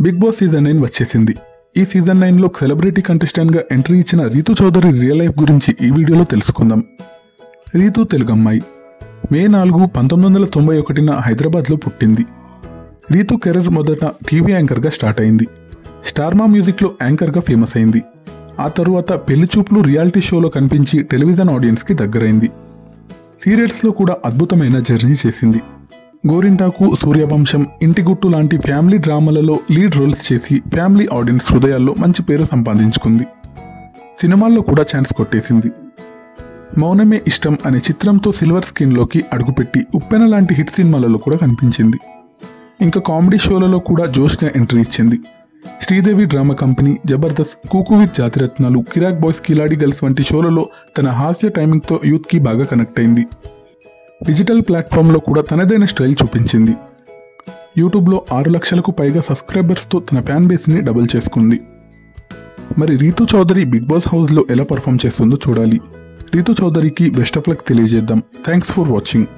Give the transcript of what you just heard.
Big boss season 9 వచ్చేసింది. ఈ season 9లో celebrity కంటెస్టెంట్గా entry ఇచ్చిన రీతు చౌదరి రియల్ లైఫ్ గురించి ఈ వీడియోలో తెలుసుకుందాం. రీతు తెలుగు అమ్మాయి. మే 4, 1991న హైదరాబాద్లో పుట్టింది. రీతు కెరీర్ మొదట టీవీ యాంకర్గా స్టార్ట్ అయింది. స్టార్మా మ్యూజిక్లో యాంకర్గా ఫేమస్ అయింది. ఆ తరువాత పెళ్లి చూపులు రియాలిటీ షోలో కనిపించి టెలివిజన్ ఆడియన్స్కి దగ్గరైంది. సీరియల్స్లో కూడా అద్భుతమైన జర్నీ చేసింది. గోరింటాకు, సూర్యవంశం, ఇంటి గుట్టు లాంటి ఫ్యామిలీ డ్రామాలలో లీడ్ రోల్స్ చేసి ఫ్యామిలీ ఆడియన్స్ హృదయాల్లో మంచి పేరు సంపాదించుకుంది. సినిమాల్లో కూడా ఛాన్స్ కొట్టేసింది. మౌనమే ఇష్టం అనే చిత్రంతో సిల్వర్ స్క్రీన్లోకి అడుగుపెట్టి ఉప్పెన లాంటి హిట్ సినిమాలలో కూడా కనిపించింది. ఇంకా కామెడీ షోలలో కూడా జోష్గా ఎంట్రీ ఇచ్చింది. Sridevi Drama Company, Jabardasth, Cook with Jathiratnalu, Kiraak Boys, కిలాడి girls వంటి షోలలో తన హాస్య టైమింగ్తో యూత్కి బాగా కనెక్ట్ అయింది. డిజిటల్ ప్లాట్ఫామ్లో కూడా తనదైన స్టైల్ చూపించింది. యూట్యూబ్లో 6 లక్షలకు పైగా సబ్స్క్రైబర్స్తో తన ఫ్యాన్ బేస్ని డబుల్ చేసుకుంది. మరి రీతు చౌదరి బిగ్ బాస్ హౌస్లో ఎలా పర్ఫామ్ చేస్తుందో చూడాలి. రీతు చౌదరికి బెస్ట్ ఆఫ్ లక్ తెలియజేద్దాం. Thanks for watching.